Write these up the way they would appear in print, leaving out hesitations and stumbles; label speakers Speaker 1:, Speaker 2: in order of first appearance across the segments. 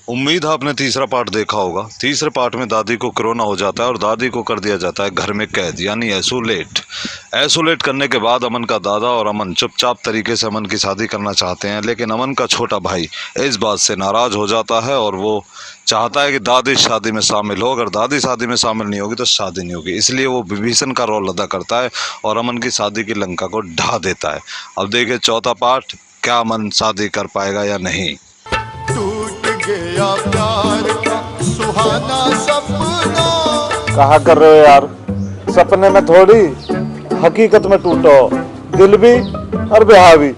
Speaker 1: उम्मीद है आपने तीसरा पार्ट देखा होगा। तीसरे पार्ट में दादी को कोरोना हो जाता है और दादी को कर दिया जाता है घर में कैद, यानी एसोलेट। एसोलेट करने के बाद अमन का दादा और अमन चुपचाप तरीके से अमन की शादी करना चाहते हैं, लेकिन अमन का छोटा भाई इस बात से नाराज हो जाता है और वो चाहता है कि दादी शादी में शामिल हो। अगर दादी शादी में शामिल नहीं होगी तो शादी नहीं होगी, इसलिए वो विभीषण का रोल अदा करता है और अमन की शादी की लंका को ढा देता है। अब देखिए चौथा पार्ट, क्या अमन शादी कर पाएगा या नहीं।
Speaker 2: गया प्यार का सुहाना सपना।
Speaker 3: कहा कर रहे हो यार, सपने में थोड़ी हकीकत में टूटो, दिल भी और ब्याह भी।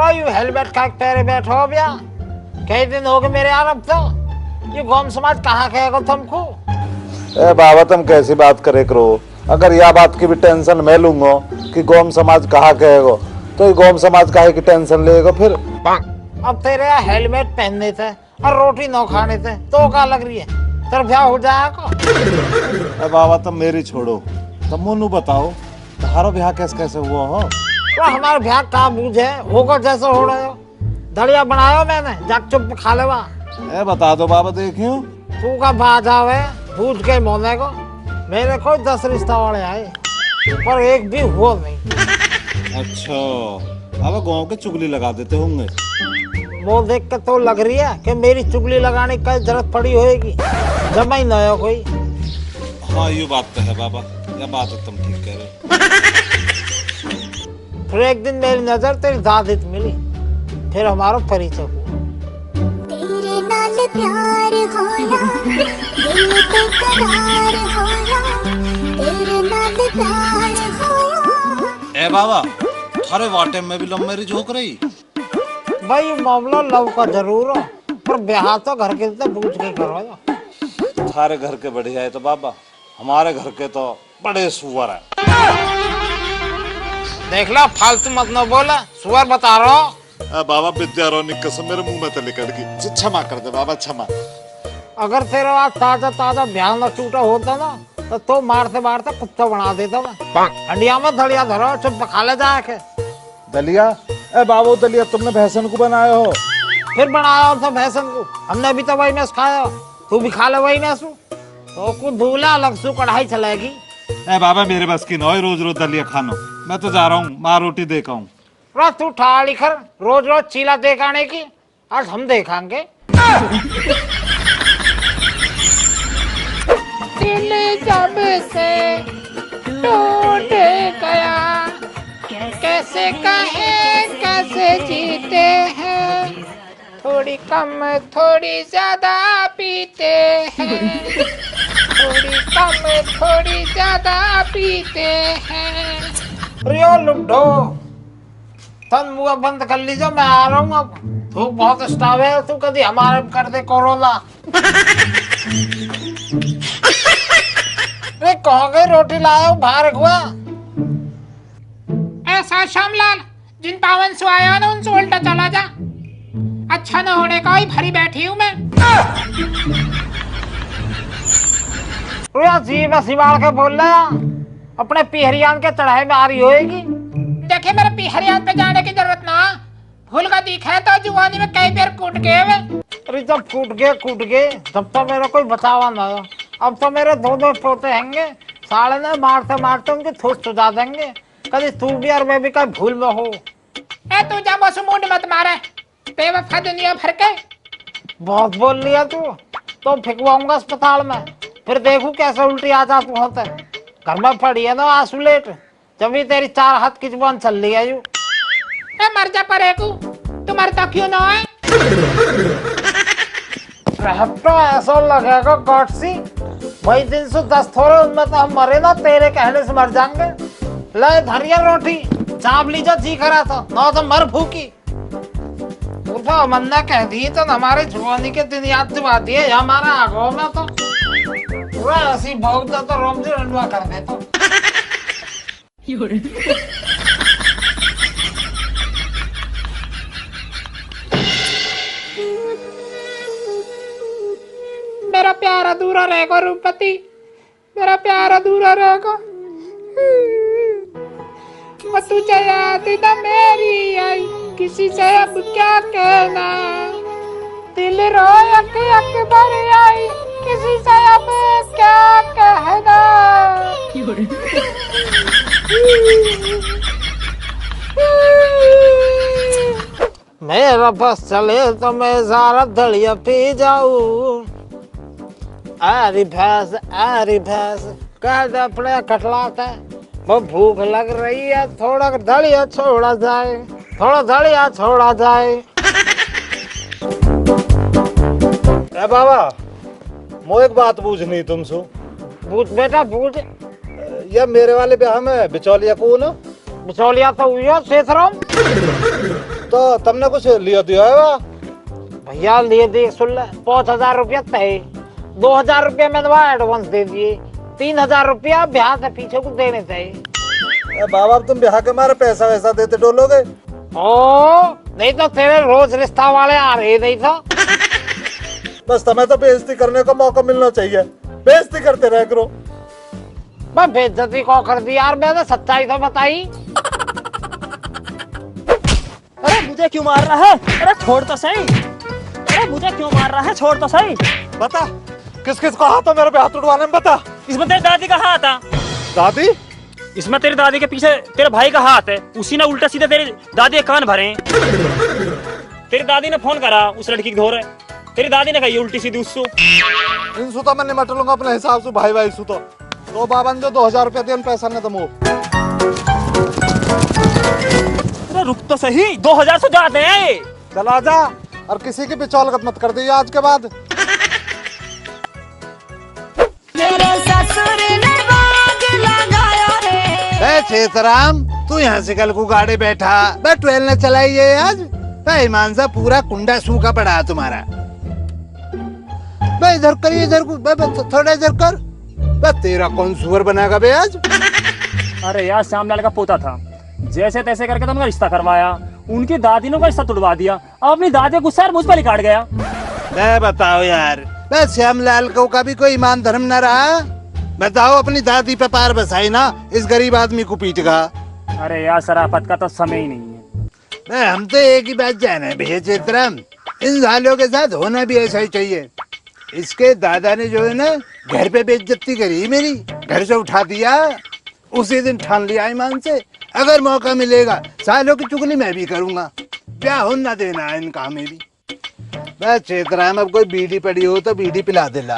Speaker 4: यू हेलमेट का पैरे बैठो भैया, कई दिन हो गए मेरे यार। अब तो ये गौम समाज कहाँ कहेगा तुमको?
Speaker 3: ए बाबा तुम कैसी बात करे करो। अगर यह बात की भी टेंशन मैं लूंगा कि गौम समाज कहा कहेगा, तो गौम समाज काहे की टेंशन लेगा फिर।
Speaker 4: अब तेरे यहाँ हेलमेट पहनने थे और रोटी न खाने थे तो क्या लग रही है, तेरा ब्याह हो जाएगा।
Speaker 3: ए बाबा तुम मेरी छोड़ो, तुम मुन्नू बताओ तुम्हारा ब्याह कैसे कैसे हुआ हो।
Speaker 4: तो हमारा ब्याह का बूझ है, होगा जैसे हो रहे हो। दलिया बनाया मैंने, जाग चुप खा लेवा।
Speaker 3: ए बता दो बाबा, देखियो
Speaker 4: तू का बाजा है बूझ के मोने को। मेरे को 10 रिश्ता वाले आए पर एक भी हुआ नहीं।
Speaker 3: अच्छा, अब गाँव के चुगली लगा देते होंगे।
Speaker 4: वो देख के तो लग रही है कि मेरी चुगली लगाने की जरूरत पड़ी होगी, जब ही नया कोई।
Speaker 3: हाँ ये बात तो है बाबा, यह बात तो तुम ठीक कह रहे हो।
Speaker 4: फिर एक दिन मेरी नजर तेरी दादी से मिली, फिर हमारा परिचय हुआ।
Speaker 5: तेरे नाल प्यार होया, दिल पे करार होया, तेरे नाल प्यार होया।
Speaker 3: ए बाबा, थारे वाटे में भी लव मैरिज हो रही?
Speaker 4: भाई मामला लव का जरूर हो, पर ब्याह तो घर के से पूछ के करो।
Speaker 3: थारे घर के बढ़िया है तो बाबा, हमारे घर के तो बड़े सुअर है।
Speaker 4: देख लो फालतू मत न बोला, सुअर बता रहा हूँ।
Speaker 3: बाबा विद्यारोनी कसम मेरे मुंह में तो निकल गई, क्षमा कर दे बाबा क्षमा।
Speaker 4: अगर तेरे पास ताजा ताजा ब्याह न छूटा होता ना तो मारते मारते कुत्ता बना देता मैं। हंडिया में धड़िया धरो, चुप खा ले जाके।
Speaker 3: दलिया, ए बाबू दलिया तुमने भैंसन को बनाया हो?
Speaker 4: फिर बनाया तो भैंसन को, हमने भी तो वही में खाया, तू भी खा ले वही में सू। तो कुछ भूला अलग सू कढ़ाई चलेगी।
Speaker 3: ए बाबा मेरे बस की नौ रोज रोज दलिया खानो, मैं तो जा रहा हूँ माँ रोटी देका हूँ।
Speaker 4: तू ठाड़ी कर रोज रोज चीला देखाने की, आज हम देखाएंगे। दिल जब से टूट गया, कैसे कहे कैसे जीते हैं, थोड़ी कम थोड़ी ज्यादा पीते हैं, थोड़ी कम थोड़ी ज्यादा पीते हैं। रियो लुड्डो तन मुँह बंद कर लीजिए, मैं आ रहा हूँ। अब धूप बहुत स्टाव है, तू कभी हमारे कर दे कोरोना। अरे कहाँ गई रोटी लाया हूँ बाहर हुआ। ऐसा श्यामलाल, जिन पावन से आया ना उनसे उल्टा चला जा, अच्छा न होने का ही भरी बैठी हूँ मैं। जी मैं सिवाड़ के बोल रहा, अपने पिहरियान के चढ़ाई में आ रही होगी। देखे मेरे पिहरियान पे जाने की जरूरत ना, भूल का दिखा तो जुआनी में कई बार कूट गए। अरे जब कूट गए तब तो मेरा कोई बचावा ना हो। अब तो मेरे दो पोते हैंगे, साले ने मारते मारते उनके थोस सुझा देंगे। कभी तू भी और मैं भी कहीं भूल में हो। ए तू जा बस मूड मत मारे, बेवफा दुनिया भर के। बहुत बोल लिया तू, तो फिकवाऊंगा अस्पताल में, फिर देखू कैसे उल्टी आ जा तू होते। घर में पड़ी है ना आंसुलेट, जब भी तेरी 4 हाथ की जुबान चल रही है। यू मर जा पर तू मरता क्यों ना है? तो ऐसा लगेगा गॉड सी, वही 310 थोड़े उनमें तो हम मरे ना, तेरे कहने से मर जाएंगे। ले धरिया रोटी चाप लीजिए, जी करा था ना तो मर फूकी। तो मन्ना कह दी तो हमारे जुबानी के दिन याद दिवा दिए हमारा आगो में, तो पूरा ऐसी भोग दे तो रोम जी रंडवा कर दे। तो मेरा प्यार अधूरा रहेगा रूपति, मेरा प्यार अधूरा रहेगा। वो तुझे याद न मेरी आई, किसी से अब क्या कहना, दिल रोए अक अक भर आई, किसी से अब क्या कहना। मेरा बस चले तो मैं सारा दलिया पी जाऊं। आरी भैंस कह दे अपने कटलाता है, वो भूख लग रही है, थोड़ा दलिया छोड़ा जाए, थोड़ा दलिया छोड़ा जाए।
Speaker 3: ए बाबा, मो एक बात पूछनी तुमसे।
Speaker 4: पूछ बेटा पूछ।
Speaker 3: ये मेरे वाले ब्याह में बिचौलिया कौन है?
Speaker 4: बिचौलिया तो हुई हो सेठराम।
Speaker 3: तो तुमने कुछ लिया दिया है वा?
Speaker 4: भैया लिए दे सुन ले, 5,000 रुपया तय, 2,000 रुपया मैंने वहाँ एडवांस दे दिए, 3,000 रुपया ब्याह से पीछे को देने चाहिए।
Speaker 3: बाबा तुम ब्याह के मारे पैसा वैसा देते डोलोगे?
Speaker 4: ओ नहीं तो तेरे रोज रिश्ता वाले आ रहे नहीं था।
Speaker 3: बस तुम्हें तो बेइज्जती करने का मौका मिलना चाहिए, बेइज्जती करते रह करो।
Speaker 4: मैं बेइज्जती को कर दी यार, मैंने सच्चाई तो बताई।
Speaker 6: अरे मुझे क्यों मार रहा है? अरे छोड़ तो सही। अरे मुझे क्यों मार रहा है? छोड़ तो सही।
Speaker 3: बता किस किस को हाथ मेरे पे हाथ उठवाने में, बता।
Speaker 6: इसमें तेरी दादी का हाथ है।
Speaker 3: दादी?
Speaker 6: इसमें तेरी दादी के पीछे तेरे भाई का हाथ है, उसी ने उल्टा सीधे तेरी दादी के कान भरे। तेरी दादी ने फोन करा उस लड़की की धोरे, तेरी दादी ने कही उल्टी सीधी उससे।
Speaker 3: इन सुता मैं निमट लूंगा अपने हिसाब से, भाई भाई सुतो। तो बाबा ने जो 2,000 रुपया दिया पैसा ने तुम।
Speaker 6: अरे रुक तो सही, 2,000 से ज्यादा है।
Speaker 3: चला जा और किसी की बिचौलगत मत कर दी आज के बाद।
Speaker 5: मेरे ससुर ने बाग लगाया रे।
Speaker 3: सीताराम तू यहाँ से कल को गाड़ी बैठा, मैं 12 ने चलाई है आज। भाई ईमान सा पूरा कुंडा सूखा पड़ा है तुम्हारा। भाई इधर करिए, इधर को थोड़ा इधर कर। तेरा कौन सुअर बनाएगा बे आज?
Speaker 6: अरे यार श्यामलाल का पोता था, जैसे तैसे करके तो उनका रिश्ता करवाया, उनकी दादी ने का रिश्ता तुड़वा दिया, अब अपनी दादी गुस्सा मुझ पर काट गया।
Speaker 3: मैं बताओ यार, बस श्यामलाल को कभी कोई ईमान धर्म न रहा? बताओ अपनी दादी पे पार बसाई ना, इस गरीब आदमी को पीटगा।
Speaker 6: अरे यार शराफत का तो समय ही नहीं है।
Speaker 3: हम तो एक ही बात जाना है भैया चित्रम, इन सालों के साथ होना भी ऐसा ही चाहिए। इसके दादा ने जो है ना घर पे बेइज्जती करी मेरी, घर से उठा दिया। उसी दिन ठान लिया ईमान से, अगर मौका मिलेगा सालों की चुगली मैं भी करूंगा, क्या हो ना देना है इनका में भी। बस चित्राम अब कोई बीड़ी पड़ी हो तो बीड़ी पिला दिला।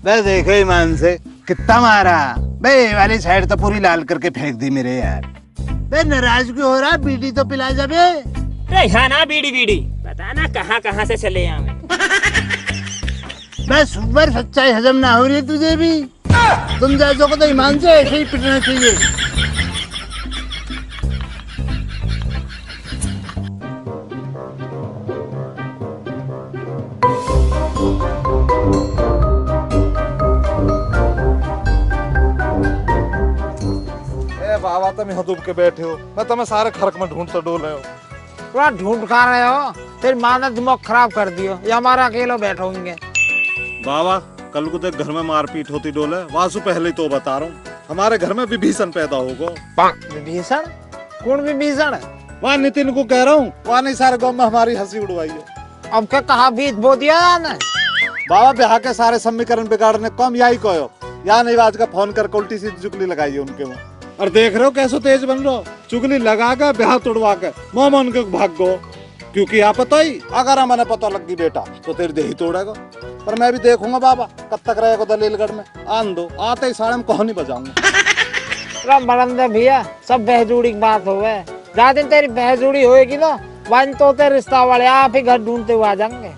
Speaker 3: बस देखो ईमान से कितना मारा, भाई वाली साइड तो पूरी लाल करके फेंक दी मेरे यार। बे नाराज क्यों हो रहा, बीड़ी तो पिला जाबे।
Speaker 6: अरे यहाँ ना बीड़ी बीड़ी, पता ना कहाँ कहाँ से चले यहाँ में।
Speaker 3: बस ऊपर सच्चाई हजम ना हो रही है तुझे भी, तुम जैसों को तो ईमान से ऐसे ही पिटना चाहिए। ए बाबा तुम यहाँ डूब के बैठे हो, मैं तुम्हें सारे खरक में ढूंढता डोल रहे हो।
Speaker 4: पूरा ढूंढ खा रहे हो, तेरी माँ ने दिमाग खराब कर दियो, ये हमारा अकेले बैठोगे।
Speaker 3: बाबा कल को देख घर में मारपीट होती डोले, वासु पहले ही तो बता रहा हूँ, हमारे घर में विभीषण पैदा होगा।
Speaker 4: विभीषण? कौन विभीषण?
Speaker 3: वहाँ नितिन को कह रहा हूँ, वहाँ नहीं सारे गाँव में हमारी हंसी उड़वाई है।
Speaker 4: अब क्या कहा बीज बो दिया ना?
Speaker 3: बाबा ब्याह के सारे समीकरण बिगाड़ने कम यही कहो, यहाँ नहीं आज का फोन कर उल्टी सीधी चुगली लगाई है उनके मुँह। और देख रहे हो कैसे तेज बन रहे हो, चुगली लगा के ब्याह तोड़वा के मोह मन के भाग गो। क्योंकि आप पता ही, अगर हमें पता लग गई बेटा तो तेरी देही तोड़ेगा। पर मैं भी देखूंगा बाबा कब तक रहेगा दलीलगढ़ में, आन दो, आते ही साढ़े में कहानी बजाऊंगा।
Speaker 4: बरंदे भैया सब बहजूड़ी की बात हो गए, जहाँ दिन तेरी बहजूड़ी होएगी ना, वन तो तेरे रिश्ता वाले आप ही घर ढूंढते हुए आ जाएंगे।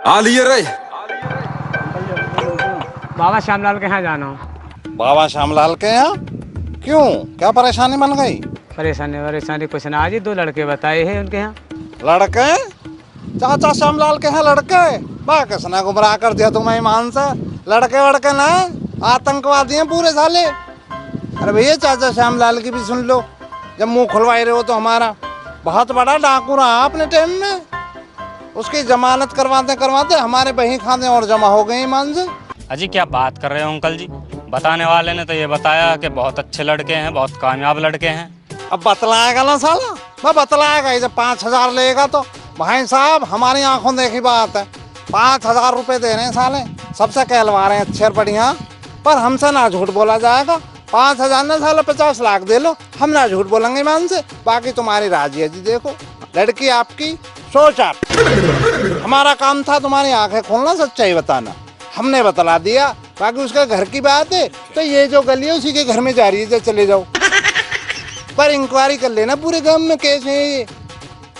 Speaker 7: आ लिए रे।
Speaker 8: बाबा श्यामलाल के यहाँ जाना हो।
Speaker 3: बाबा श्यामलाल के यहाँ क्यों, क्या परेशानी बन गई?
Speaker 8: परेशानी कुछ ना, आज ही 2 लड़के बताए हैं उनके यहाँ।
Speaker 3: लड़के? चाचा श्यामलाल के यहाँ लड़के? बा किसने गुमराह कर दिया तुम्हें ईमान से, लड़के वड़के ना आतंकवादी हैं पूरे साले। अरे भैया चाचा श्यामलाल की भी सुन लो, जब मुंह खुलवाए रहे हो तो हमारा बहुत बड़ा डाकू रहा अपने टाइम में, उसकी जमानत करवाते करवाते हमारे बही खाने और जमा हो गए ईमान से।
Speaker 9: अजी क्या बात कर रहे हो अंकल जी, बताने वाले ने तो ये बताया कि बहुत अच्छे लड़के हैं, बहुत कामयाब लड़के हैं।
Speaker 7: अब बतलाएगा ना साला, मैं बतलाएगा। जब 5,000 लेगा तो भाई साहब हमारी आंखों देखी बात है। 5,000 रुपए दे रहे हैं साले, सबसे कहलवा रहे हैं अच्छे और बढ़िया, पर हमसे ना झूठ बोला जाएगा। 5,000 ना साला 50 लाख दे लो, हम ना झूठ बोलेंगे ईमान से। बाकी तुम्हारी राजी है जी। देखो लड़की आपकी, सोच आप, हमारा काम था तुम्हारी आंखें खोलना, सच्चाई बताना, हमने बतला दिया। बाकी उसका घर की बात है तो ये जो गली है उसी के घर में जा रही है, चले जाओ। पर इंक्वायरी कर लेना पूरे गांव में कैसे है ये।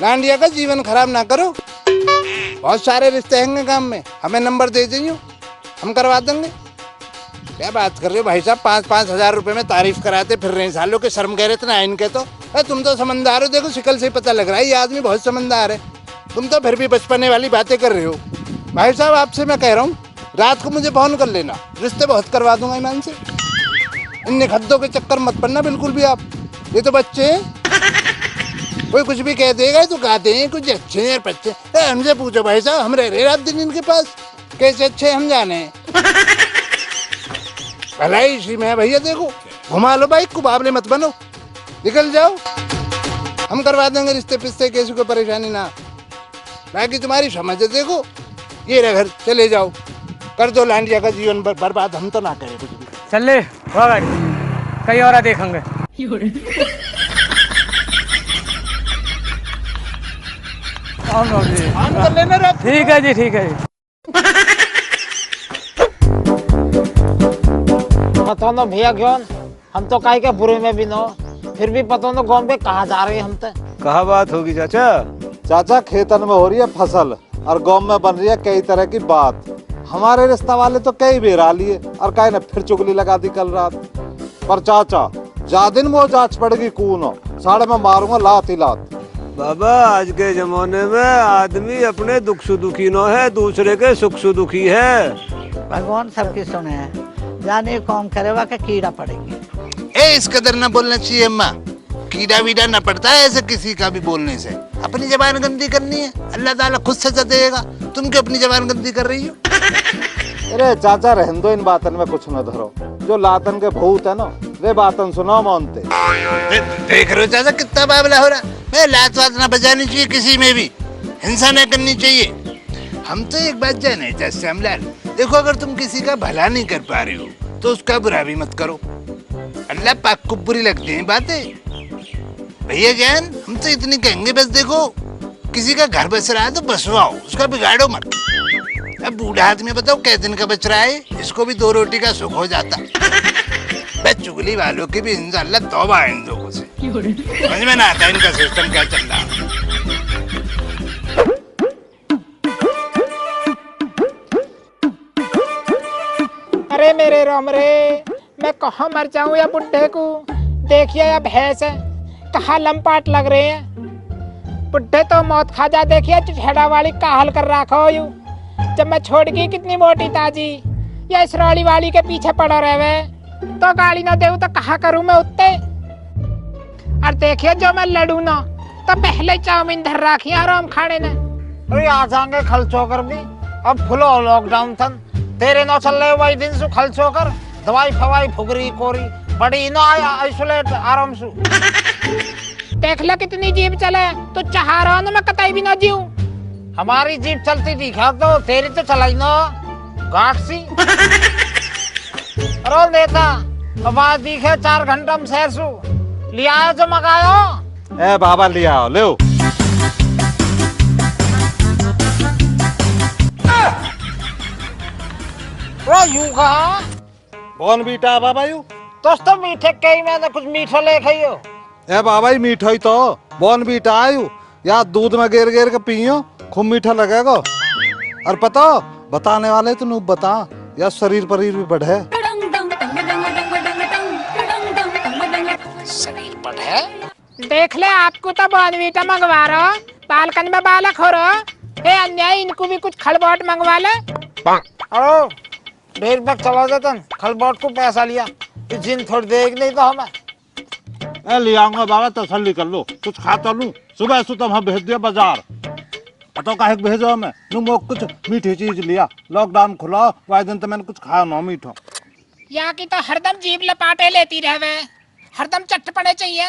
Speaker 7: लांडिया का जीवन खराब ना करो। बहुत सारे रिश्ते हैं गांव में, हमें नंबर दे दीजिए, हम करवा देंगे। क्या बात कर रहे हो भाई साहब, 5-5 हजार रुपए में तारीफ कराते फिर रहे सालों के, शर्म कह रहे थे ना इनके तो। तुम तो समझदार हो, देखो शिकल से ही पता लग रहा है ये आदमी बहुत समझदार है। तुम तो फिर भी बचपने वाली बातें कर रहे हो। भाई साहब आपसे मैं कह रहा हूँ, रात को मुझे फोन कर लेना, रिश्ते बहुत करवा दूंगा ईमान से। इन निखद्दों के चक्कर मत पड़ना बिल्कुल भी आप, ये तो बच्चे हैं। कोई कुछ भी कह देगा तो कहते हैं कुछ अच्छे हैं बच्चे। हमसे पूछो भाई साहब, हम रह रहे रात दिन इनके पास, कैसे अच्छे हम जाने। भलाई इसी में है भैया। देखो घुमा लो बाइक को, बाबले मत बनो, निकल जाओ, हम करवा देंगे रिश्ते पिस्ते, किसी को परेशानी ना। बाकी तुम्हारी समझ है। देखो ये रहा घर, चले जाओ, कर दो लांडिया का जीवन बर्बाद, हम तो ना करें कुछ भी।
Speaker 8: चल ले वो गाड़ी, कहीं और देखेंगे।
Speaker 7: कर लेना रात।
Speaker 8: ठीक है जी, ठीक है जी।
Speaker 4: पता न भैया क्यों, हम तो काहे के बुरे में भी न, फिर भी पता न गाँव पे कहाँ जा रहे हैं हम तो।
Speaker 9: कहाँ बात होगी चाचा?
Speaker 7: चाचा खेतन में हो रही है फसल और गांव में बन रही है कई तरह की बात। हमारे रिश्ता वाले तो कई बेरा लिए और कई ने फिर चुगली लगा दी कल रात। पर चाचा जा दिन वो जांच पड़ेगी कौन हो, साढ़े में मारूंगा लात ही लात।
Speaker 9: बाबा आज के जमाने में आदमी अपने दुख सुदुखी न है, दूसरे के सुख सुदुखी है।
Speaker 5: भगवान सबकी सुने है, जाने कौन करेगा के कीड़ा पड़ेगी।
Speaker 3: इस कदर न बोलना चाहिए अम्मा, कीड़ा वीड़ा न पड़ता है ऐसे किसी का भी बोलने से। अपनी जबान गंदी करनी है, अल्लाह ताला खुद सजा देगा। तुम क्यों अपनी जबान गंदी कर रही हो?
Speaker 7: अरे चाचा रहन दो, इन बातन में कुछ न धरो। जो लातन के भूत है ना, वे बातन सुनो मानते।
Speaker 3: देख रहे हो चाचा कितना बाबला हो रहा। मैं लात वात न बजानी चाहिए, किसी में भी हिंसा न करनी चाहिए। हम तो एक बात जाने चाचा श्यामलाल, देखो अगर तुम किसी का भला नहीं कर पा रहे हो तो उसका बुरा भी मत करो। अल्लाह पाक को बुरी लगती है बातें। भैया जान हम तो इतनी कहेंगे, बस देखो किसी का घर बच रहा है तो बसवाओ, उसका बिगाड़ो मत। अब बूढ़ा आदमी बताओ कै दिन का बच रहा है, इसको भी 2 रोटी का सुख हो जाता। बस चुगली वालों की भी इंशाअल्लाह तौबा है इन लोगों से। समझ में ना आता इनका सिस्टम क्या चल रहा है।
Speaker 4: अरे मेरे राम रे, मैं कहाँ मर जाऊँ या बुढ़े को। देखिए या भैंस है कहाँ लंपाट लग रहे हैं। बुढ़े तो मौत खा जा, देखिए चिड़िया वाली का हाल कर रखा हो यूं। जब मैं छोड़ गई कितनी मोटी ताजी, या इस रौली वाली के पीछे पड़ा रहे तो गाली ना दे तो कहाँ करूँ मैं उत्ते। और देखिए जो मैं लड़ू ना तो पहले चाउमीन धर रखी आराम खाने ने। अरे आ जाएंगे खर्चो कर भी, अब फुलो लॉकडाउन था तेरे ना चल रहे वही दिन सु खर्चो कर, दवाई फवाई फुगरी कोरी बड़ी ना आइसोलेट आराम सु। देख ले कितनी जीप चले, तो चाह रहा ना मैं कतई भी ना जीऊं। हमारी जीप चलती दिखा तो तेरी तो चलाई ना गाठ सी। रोल देता अब आज दिखे 4 घंटा में शहर सु लिया है जो मंगायो।
Speaker 7: ए बाबा लिया आओ, ले
Speaker 4: यू कहा
Speaker 7: कौन बीटा बाबा यू
Speaker 4: दोस्तों मीठे कहीं मैंने कुछ मीठा ले खाइयो।
Speaker 7: ए बाबा ही मीठा ही तो बॉन बीटा आयु या दूध में गेर गेर के पियो, खूब मीठा लगेगा। और पता बताने वाले तो नूब बता या शरीर परीर भी बढ़े।
Speaker 4: शरीर बढ़े देख ले, आपको तो बॉर्नवीटा मंगवा रहा, बालकन में बालक हो रहा है अन्याय, इनको भी कुछ खलबोट मंगवा ले। ओ देर तक चला जाता खलबोट को पैसा लिया, जिन थोड़ी देख नहीं तो हमें
Speaker 7: ले आऊंगा बाबा, तसल्ली कर लो, कुछ खाता लूं। सुबह से तुम भेज दिया बाजार, तो काहे भेजो हमें नुमो कुछ मीठी चीज लिया। लॉकडाउन खुला वाई दिन तो मैंने कुछ खाया ना मीठा।
Speaker 4: यहाँ की तो हरदम जीभ लपाटे लेती रहे, हरदम चटपटे चाहिए।